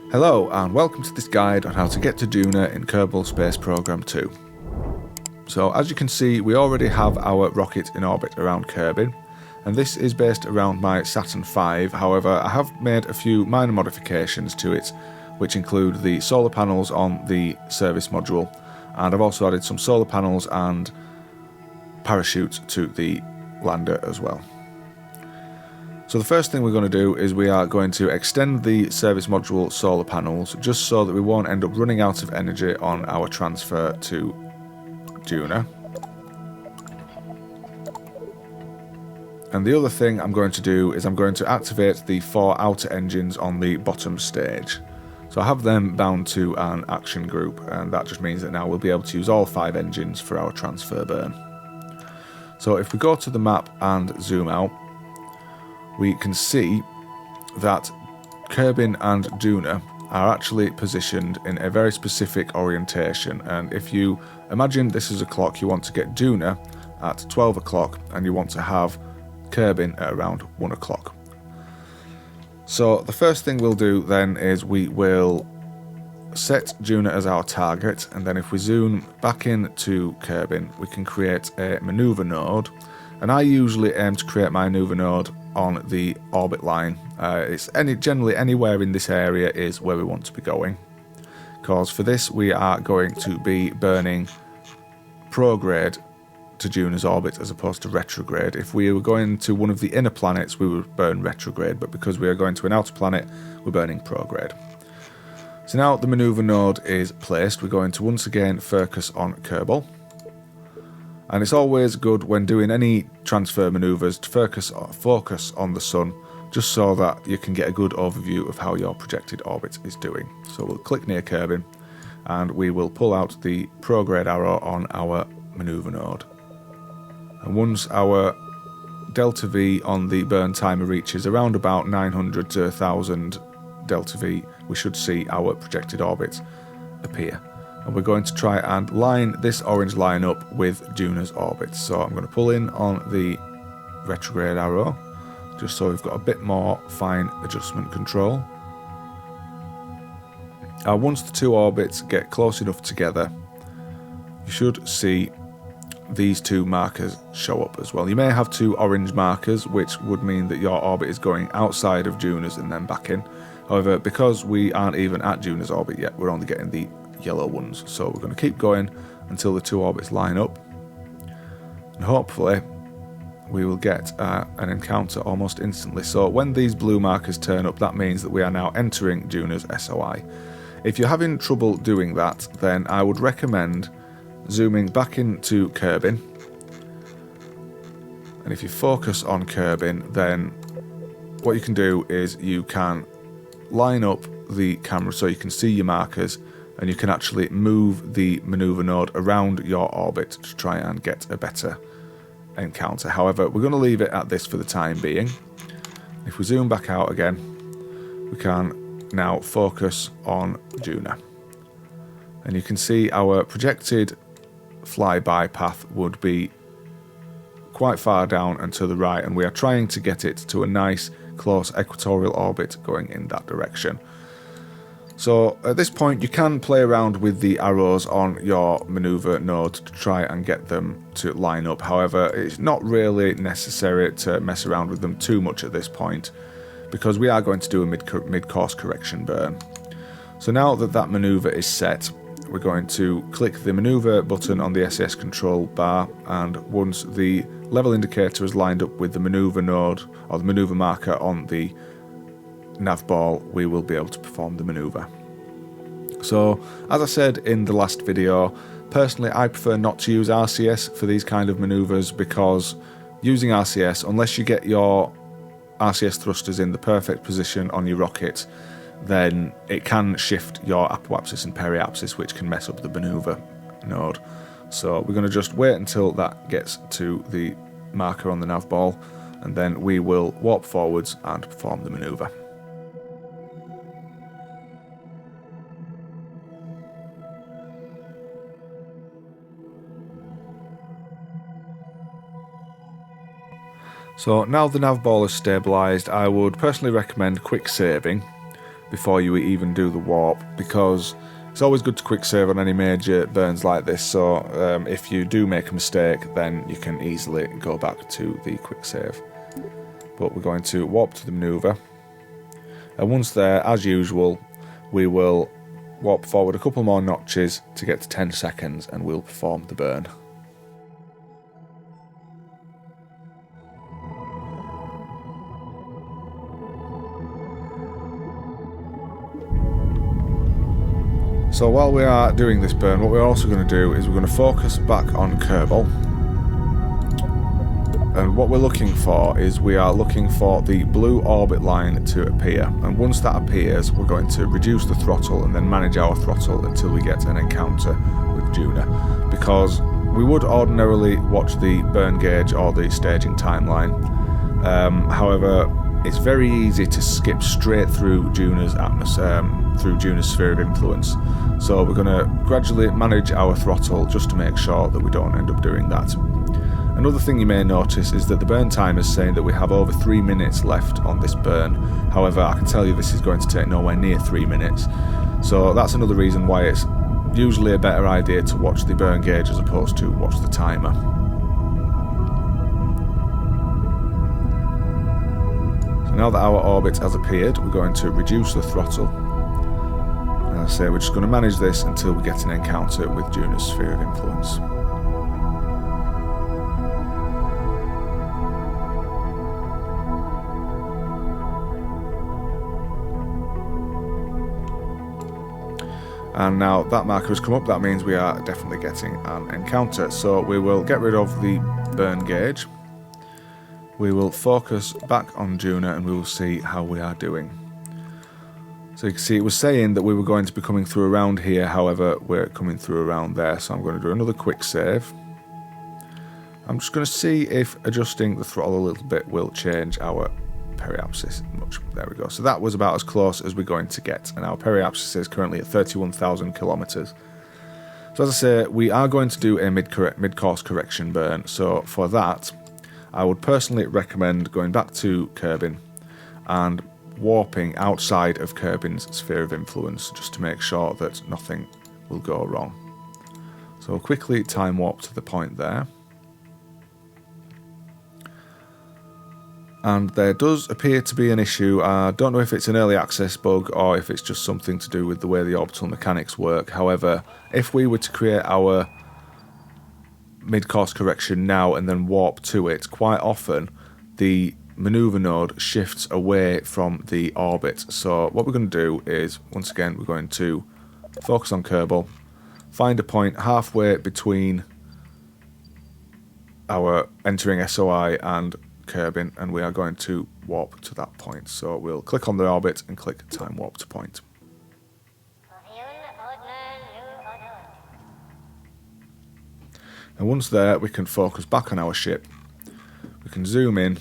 Hello and welcome to this guide on how to get to Duna in Kerbal Space Program 2. So as you can see, we already have our rocket in orbit around Kerbin, and this is based around my Saturn V. However, I have made a few minor modifications to it, which include the solar panels on the service module, and I've also added some solar panels and parachutes to the lander as well. So the first thing we're going to do is we are going to extend the service module solar panels just so that we won't end up running out of energy on our transfer to Duna. And the other thing I'm going to do is I'm going to activate the 4 outer engines on the bottom stage. So I have them bound to an action group, and that just means that now we'll be able to use all 5 engines for our transfer burn. So if we go to the map and zoom out, we can see that Kerbin and Duna are actually positioned in a very specific orientation, and if you imagine this is a clock, you want to get Duna at 12 o'clock and you want to have Kerbin at around 1 o'clock. So the first thing we'll do then is we will set Duna as our target, and then if we zoom back into Kerbin, we can create a maneuver node, and I usually aim to create my maneuver node on the orbit line. It's generally anywhere in this area is where we want to be going, because for this we are going to be burning prograde to Duna's orbit as opposed to retrograde. If we were going to one of the inner planets we would burn retrograde, but because we are going to an outer planet we're burning prograde. So now the maneuver node is placed, we're going to once again focus on Kerbal. And it's always good when doing any transfer maneuvers to focus on the sun, just so that you can get a good overview of how your projected orbit is doing. So we'll click near Kerbin and we will pull out the prograde arrow on our maneuver node. And once our delta V on the burn timer reaches around about 900 to 1000 delta V, we should see our projected orbit appear. And we're going to try and line this orange line up with Duna's orbit. So I'm going to pull in on the retrograde arrow, just so we've got a bit more fine adjustment control. Once the 2 orbits get close enough together, you should see these 2 markers show up as well. You may have 2 orange markers, which would mean that your orbit is going outside of Duna's and then back in. However, because we aren't even at Duna's orbit yet, we're only getting the yellow ones, so we're going to keep going until the 2 orbits line up, and hopefully we will get an encounter almost instantly. So when these blue markers turn up, that means that we are now entering Duna's SOI. If you're having trouble doing that, then I would recommend zooming back into Kerbin, and if you focus on Kerbin, then what you can do is you can line up the camera so you can see your markers, and you can actually move the maneuver node around your orbit to try and get a better encounter. However, we're going to leave it at this for the time being. If we zoom back out again, we can now focus on Duna. And you can see our projected flyby path would be quite far down and to the right, and we are trying to get it to a nice close equatorial orbit going in that direction. So at this point you can play around with the arrows on your maneuver node to try and get them to line up. However, it's not really necessary to mess around with them too much at this point, because we are going to do a mid-course correction burn. So now that that maneuver is set, we're going to click the maneuver button on the SAS control bar, and once the level indicator is lined up with the maneuver node or the maneuver marker on the nav ball, we will be able to perform the maneuver. So as I said in the last video, personally I prefer not to use RCS for these kind of maneuvers, because using RCS, unless you get your RCS thrusters in the perfect position on your rocket, then it can shift your apoapsis and periapsis, which can mess up the maneuver node. So we're going to just wait until that gets to the marker on the nav ball, and then we will warp forwards and perform the maneuver. So now the nav ball is stabilised, I would personally recommend quick saving, before you even do the warp, because it's always good to quick save on any major burns like this, so if you do make a mistake, then you can easily go back to the quick save. But we're going to warp to the manoeuvre, and once there, as usual, we will warp forward a couple more notches to get to 10 seconds, and we'll perform the burn. So while we are doing this burn, what we're also going to do is we're going to focus back on Kerbal. And what we're looking for is we are looking for the blue orbit line to appear. And once that appears, we're going to reduce the throttle and then manage our throttle until we get an encounter with Duna. Because we would ordinarily watch the burn gauge or the staging timeline. However, it's very easy to skip straight through Duna's atmosphere, through Duna's sphere of influence. So we're going to gradually manage our throttle just to make sure that we don't end up doing that. Another thing you may notice is that the burn time is saying that we have over 3 minutes left on this burn. However, I can tell you this is going to take nowhere near 3 minutes. So that's another reason why it's usually a better idea to watch the burn gauge as opposed to watch the timer. So now that our orbit has appeared, we're going to reduce the throttle. As I say, we're just going to manage this until we get an encounter with Duna's sphere of influence. And now that marker has come up, that means we are definitely getting an encounter. So we will get rid of the burn gauge. We will focus back on Duna and we will see how we are doing. So you can see it was saying that we were going to be coming through around here, however we're coming through around there, so I'm going to do another quick save. I'm just going to see if adjusting the throttle a little bit will change our periapsis much. There we go. So that was about as close as we're going to get, and our periapsis is currently at 31,000 kilometers. So as I say, we are going to do a mid-course correction burn, so for that I would personally recommend going back to Kerbin and warping outside of Kerbin's sphere of influence just to make sure that nothing will go wrong. So we'll quickly time warp to the point there. And there does appear to be an issue. I don't know if it's an early access bug or if it's just something to do with the way the orbital mechanics work. However, if we were to create our mid-course correction now and then warp to it, quite often the maneuver node shifts away from the orbit. So what we're going to do is, once again, we're going to focus on Kerbal, find a point halfway between our entering SOI and Kerbin, and we are going to warp to that point. So we'll click on the orbit and click time warp to point. And once there, we can focus back on our ship. We can zoom in.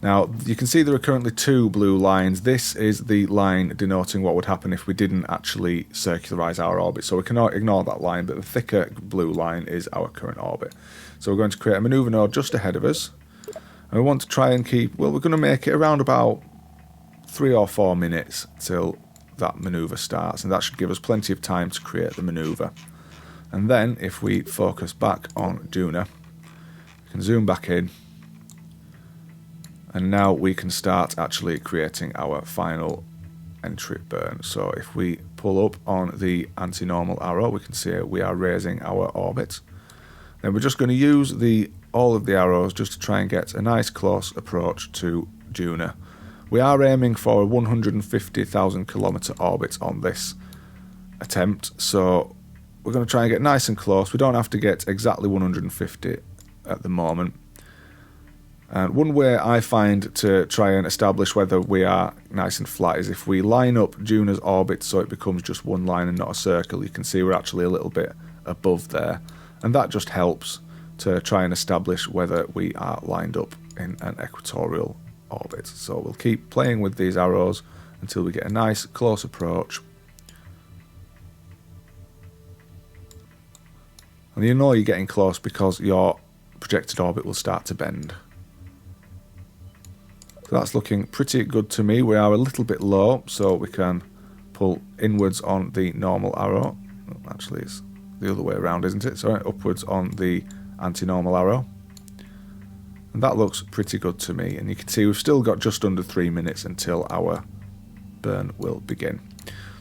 Now, you can see there are currently 2 blue lines. This is the line denoting what would happen if we didn't actually circularize our orbit. So we cannot ignore that line, but the thicker blue line is our current orbit. So we're going to create a maneuver node just ahead of us. And we want to try and keep, well, we're going to make it around about 3 or 4 minutes till that maneuver starts. And that should give us plenty of time to create the maneuver. And then, if we focus back on Duna, we can zoom back in. And now we can start actually creating our final entry burn. So if we pull up on the anti-normal arrow, we can see we are raising our orbit. Then we're just going to use all of the arrows just to try and get a nice close approach to Duna. We are aiming for a 150,000 kilometer orbit on this attempt, so we're going to try and get nice and close. We don't have to get exactly 150 at the moment. And one way I find to try and establish whether we are nice and flat is if we line up Duna's orbit so it becomes just one line and not a circle. You can see we're actually a little bit above there, and that just helps to try and establish whether we are lined up in an equatorial orbit. So we'll keep playing with these arrows until we get a nice close approach. And you know you're getting close because your projected orbit will start to bend. So that's looking pretty good to me. We are a little bit low, so we can pull inwards on the normal arrow. Actually, it's the other way around, isn't it? Sorry, upwards on the anti-normal arrow. And that looks pretty good to me. And you can see we've still got just under 3 minutes until our burn will begin.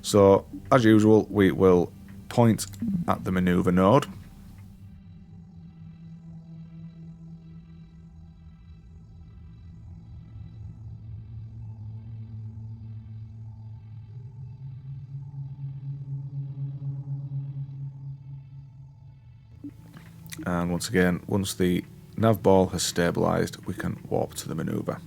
So, as usual, we will point at the maneuver node. And once again, once the nav ball has stabilised, we can warp to the manoeuvre.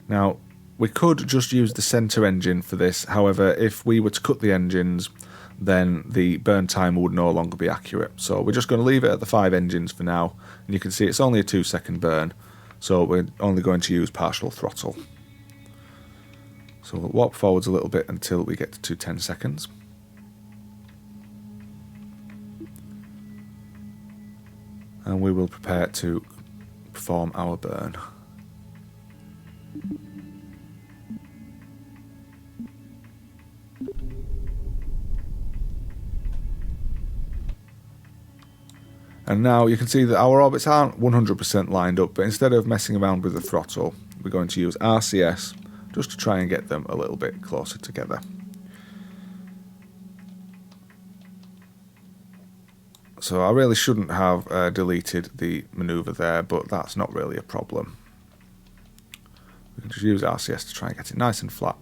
Now, we could just use the centre engine for this. However, if we were to cut the engines, then the burn time would no longer be accurate. So we're just going to leave it at the 5 engines for now. And you can see it's only a 2-second burn, so we're only going to use partial throttle. So we'll warp forwards a little bit until we get to 10 seconds. And we will prepare to perform our burn. And now you can see that our orbits aren't 100% lined up, but instead of messing around with the throttle, we're going to use RCS just to try and get them a little bit closer together. So I really shouldn't have deleted the manoeuvre there, but that's not really a problem. We can just use RCS to try and get it nice and flat.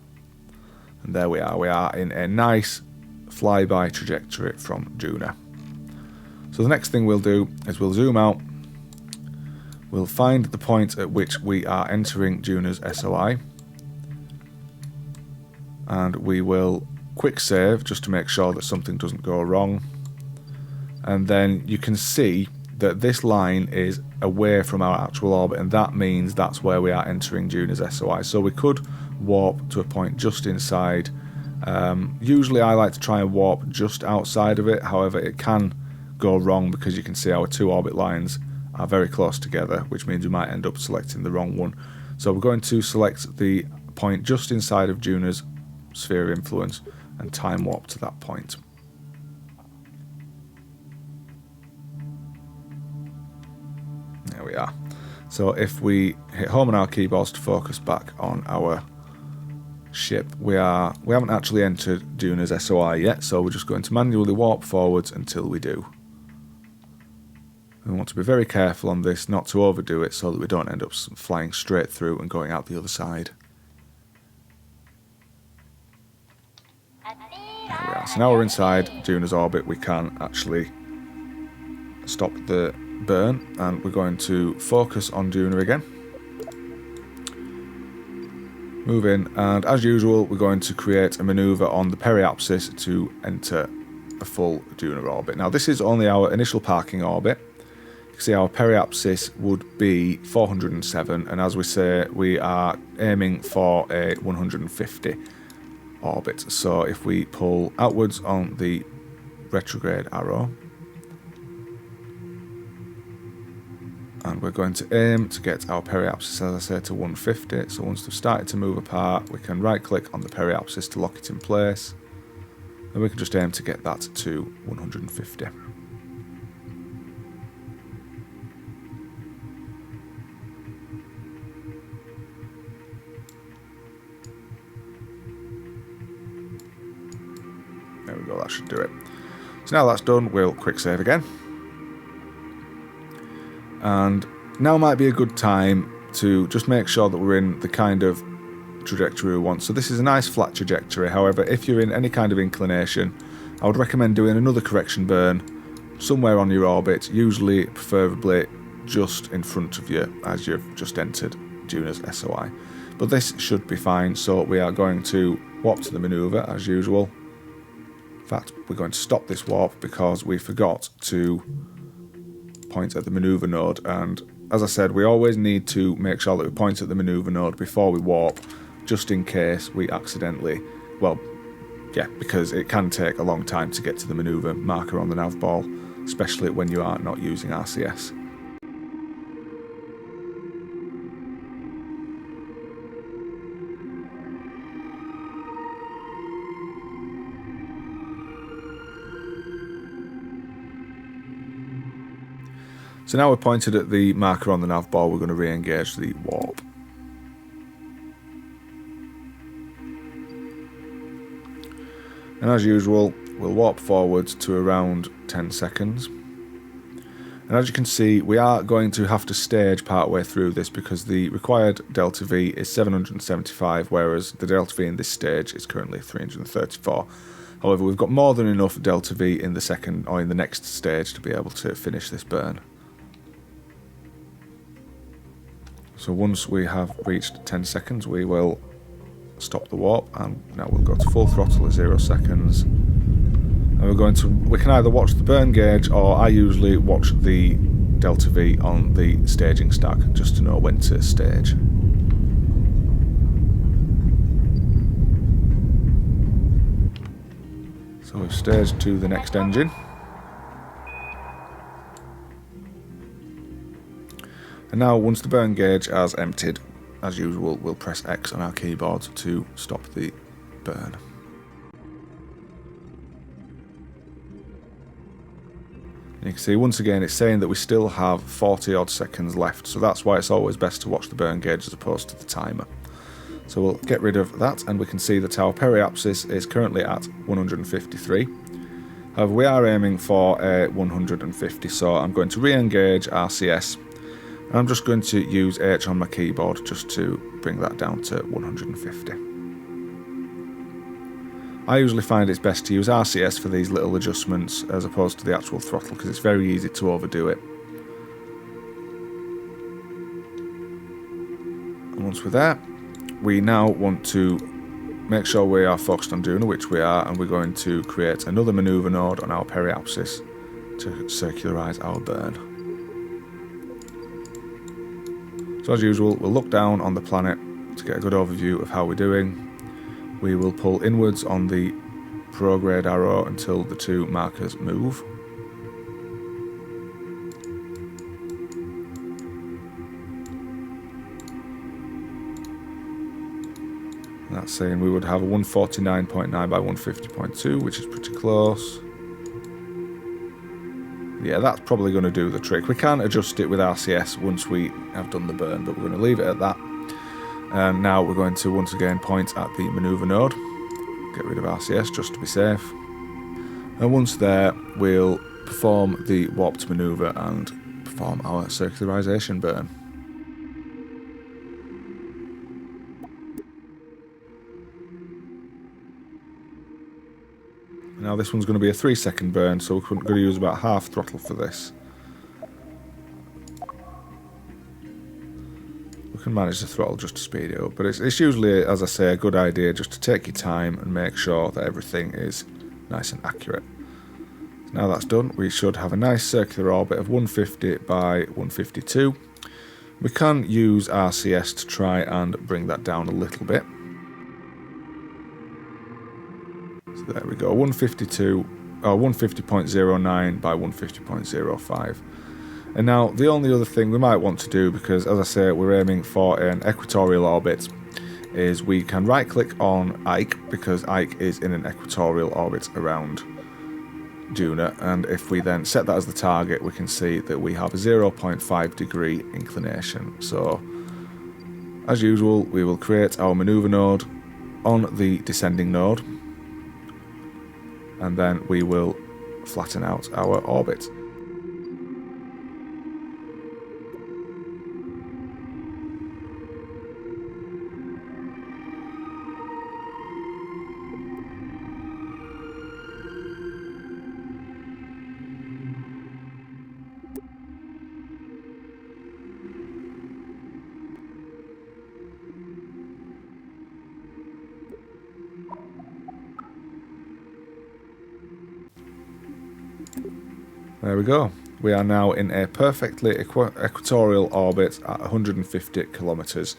And there we are in a nice flyby trajectory from Duna. So the next thing we'll do is we'll zoom out, we'll find the point at which we are entering Duna's SOI, and we will quick save just to make sure that something doesn't go wrong. And then you can see that this line is away from our actual orbit, and that means that's where we are entering Duna's SOI. So we could warp to a point just inside. Usually I like to try and warp just outside of it, however it can go wrong because you can see our 2 orbit lines are very close together, which means we might end up selecting the wrong one. So we're going to select the point just inside of Duna's sphere of influence and time warp to that point. There we are. So if we hit home on our keyboards to focus back on our ship, we haven't actually entered Duna's SOI yet, so we're just going to manually warp forwards until we do. We want to be very careful on this, not to overdo it, so that we don't end up flying straight through and going out the other side. There we are. So now we're inside Duna's orbit, we can actually stop the burn, and we're going to focus on Duna again. Move in, and as usual, we're going to create a manoeuvre on the periapsis to enter a full Duna orbit. Now, this is only our initial parking orbit. You can see our periapsis would be 407, and as we say, we are aiming for a 150 orbit. So if we pull outwards on the retrograde arrow, and we're going to aim to get our periapsis, as I say, to 150. So once they've started to move apart, we can right click on the periapsis to lock it in place, and we can just aim to get that to 150. There we go, that should do it. So now that's done, we'll quick save again. And now might be a good time to just make sure that we're in the kind of trajectory we want. So this is a nice flat trajectory. However, if you're in any kind of inclination, I would recommend doing another correction burn somewhere on your orbit, usually preferably just in front of you as you've just entered Duna's SOI. But this should be fine, so we are going to warp to the manoeuvre as usual. In fact, we're going to stop this warp because we forgot to point at the manoeuvre node, and as I said, we always need to make sure that we point at the manoeuvre node before we warp, just in case we accidentally, well, yeah, because it can take a long time to get to the manoeuvre marker on the nav ball, especially when you are not using RCS. So now we're pointed at the marker on the nav board, we're going to re-engage the warp. And as usual, we'll warp forwards to around 10 seconds. And as you can see, we are going to have to stage part way through this because the required delta V is 775, whereas the delta V in this stage is currently 334. However, we've got more than enough delta V in the second or in the next stage to be able to finish this burn. So once we have reached 10 seconds, we will stop the warp, and now we'll go to full throttle at 0 seconds. And we can either watch the burn gauge, or I usually watch the delta V on the staging stack just to know when to stage. So we've staged to the next engine. And now once the burn gauge has emptied, as usual, we'll press X on our keyboard to stop the burn. And you can see once again it's saying that we still have 40 odd seconds left, so that's why it's always best to watch the burn gauge as opposed to the timer. So we'll get rid of that, and we can see that our periapsis is currently at 153. However, we are aiming for a 150, so I'm going to re-engage RCS. And I'm just going to use H on my keyboard just to bring that down to 150. I usually find it's best to use RCS for these little adjustments as opposed to the actual throttle because it's very easy to overdo it. And once we're there, we now want to make sure we are focused on Duna, which we are, and we're going to create another manoeuvre node on our periapsis to circularize our burn. So as usual, we'll look down on the planet to get a good overview of how we're doing. We will pull inwards on the prograde arrow until the two markers move. And that's saying we would have a 149.9 by 150.2, which is pretty close. Yeah, that's probably going to do the trick. We can adjust it with RCS once we have done the burn, but we're going to leave it at that. And now we're going to once again point at the manoeuvre node. Get rid of RCS just to be safe. And once there, we'll perform the warped manoeuvre and perform our circularization burn. Now this one's going to be a 3-second burn, so we're going to use about half throttle for this. We can manage the throttle just to speed it up, but it's usually, as I say, a good idea just to take your time and make sure that everything is nice and accurate. So now that's done, we should have a nice circular orbit of 150 by 152. We can use RCS to try and bring that down a little bit. So there we go, 150.09 by 150.05. And now the only other thing we might want to do, because as I say we're aiming for an equatorial orbit, is we can right click on Ike, because Ike is in an equatorial orbit around Duna, and if we then set that as the target, we can see that we have a 0.5 degree inclination. So as usual, we will create our manoeuvre node on the descending node, and then we will flatten out our orbit. There we go. We are now in a perfectly equatorial orbit at 150 kilometers.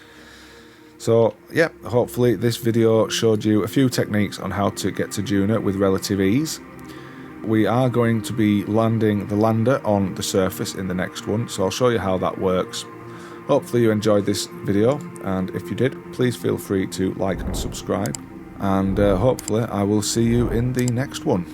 So, yeah, hopefully this video showed you a few techniques on how to get to Duna with relative ease. We are going to be landing the lander on the surface in the next one, so I'll show you how that works. Hopefully you enjoyed this video, and if you did, please feel free to like and subscribe. And hopefully I will see you in the next one.